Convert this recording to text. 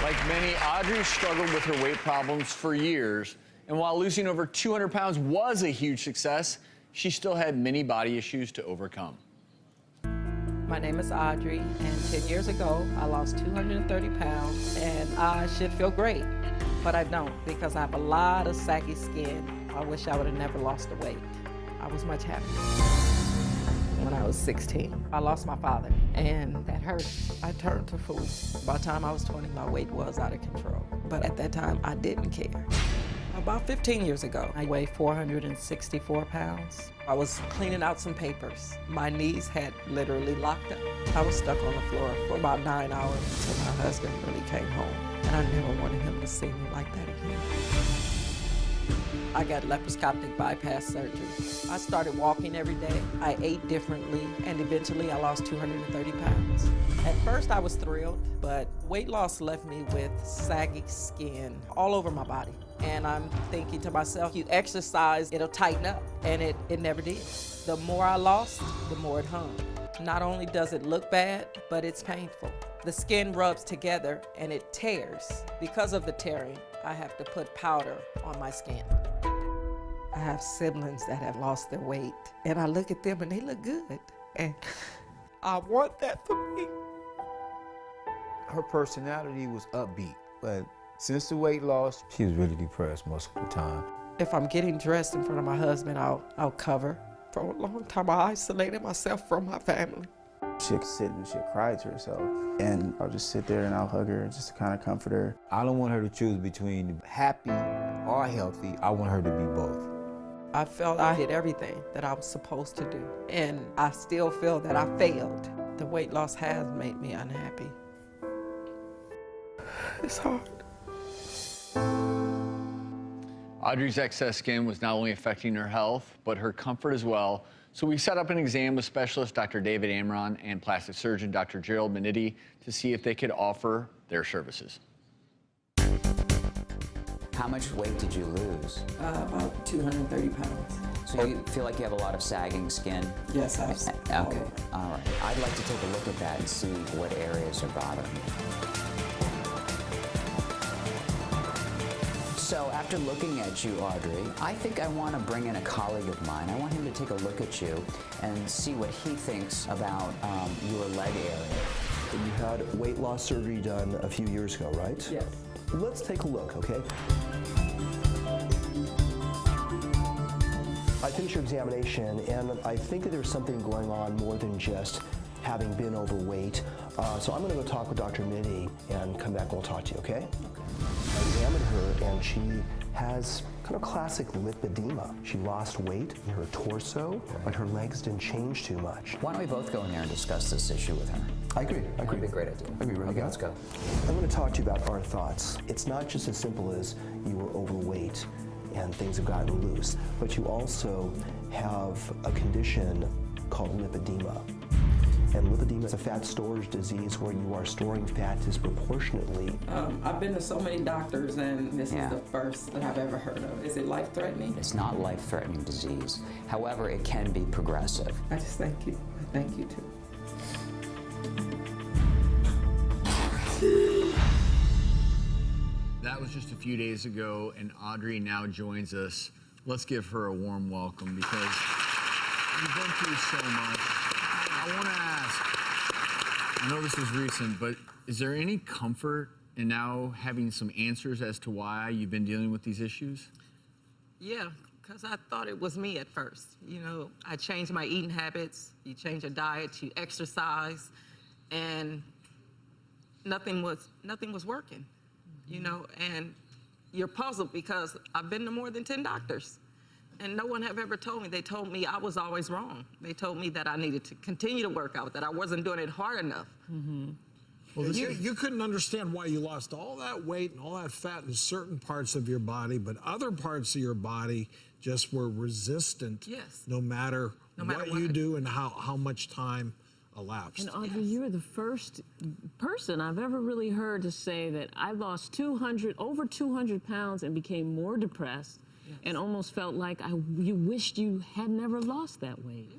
Like many, Audrey struggled with her weight problems for years. And while losing over 200 pounds was a huge success, she still had many body issues to overcome. My name is Audrey, and 10 years ago, I lost 230 pounds, and I should feel great, but I don't because I have a lot of saggy skin. I wish I would have never lost the weight. I was much happier when I was 16. I lost my father, and that hurt. I turned to food. By the time I was 20, my weight was out of control, but at that time, I didn't care. About 15 years ago, I weighed 464 pounds. I was cleaning out some papers. My knees had literally locked up. I was stuck on the floor for about 9 hours until my husband really came home. And I never wanted him to see me like that again. I got laparoscopic bypass surgery. I started walking every day. I ate differently, and eventually I lost 230 pounds. At first I was thrilled, but weight loss left me with saggy skin all over my body. And I'm thinking to myself, you exercise, it'll tighten up, and it never did. The more I lost, the more it hung. Not only does it look bad, but it's painful. The skin rubs together and it tears. Because of the tearing, I have to put powder on my skin. I have siblings that have lost their weight, and I look at them and they look good. And I want that for me. Her personality was upbeat, but since the weight loss, she was really depressed most of the time. If I'm getting dressed in front of my husband, I'll cover. For a long time, I isolated myself from my family. She'd sit and she'd cry to herself, and I'll just sit there and I'll hug her just to kind of comfort her. I don't want her to choose between happy or healthy. I want her to be both. I felt I did everything that I was supposed to do, and I still feel that I failed. The weight loss has made me unhappy. It's hard. Audrey's excess skin was not only affecting her health, but her comfort as well. So we set up an exam with specialist Dr. David Amron and plastic surgeon Dr. Gerald Maniti to see if they could offer their services. How much weight did you lose? About 230 pounds. So you feel like you have a lot of sagging skin? Yes, I have. Okay, all right. I'd like to take a look at that and see what areas are bothering you. So after looking at you, Audrey, I think I want to bring in a colleague of mine. I want him to take a look at you and see what he thinks about your leg area. You had weight loss surgery done a few years ago, right? Yes. Let's take a look, okay? I finished your examination, and I think that there's something going on more than just having been overweight. So I'm going to go talk with Dr. Mitty and come back and we'll talk to you, okay? I examined her, and she has kind of classic lipedema. She lost weight in her torso, but her legs didn't change too much. Why don't we both go in there and discuss this issue with her? I agree. That'd be a great idea. I agree. Okay, let's go. I'm going to talk to you about our thoughts. It's not just as simple as you were overweight and things have gotten loose, but you also have a condition called lipedema. And lipedema is a fat storage disease where you are storing fat disproportionately. I've been to so many doctors, and this is the first that I've ever heard of. Is it life-threatening? It's not life-threatening disease. However, it can be progressive. I just thank you. I thank you, too. That was just a few days ago, and Audrey now joins us. Let's give her a warm welcome because you've been through so much. I want to ask, I know this was recent, but is there any comfort in now having some answers as to why you've been dealing with these issues? Yeah, because I thought it was me at first. You know, I changed my eating habits. You change your diet, you exercise, and nothing was working. You know, and you're puzzled because I've been to more than 10 doctors. And no one have ever told me. They told me I was always wrong. They told me that I needed to continue to work out, that I wasn't doing it hard enough. Mm-hmm. Well, you couldn't understand why you lost all that weight and all that fat in certain parts of your body, but other parts of your body just were resistant. Yes. No matter what you do and how much time elapsed. And Audrey, you were the first person I've ever really heard to say that I lost over 200 pounds and became more depressed and almost felt like you wished you had never lost that weight.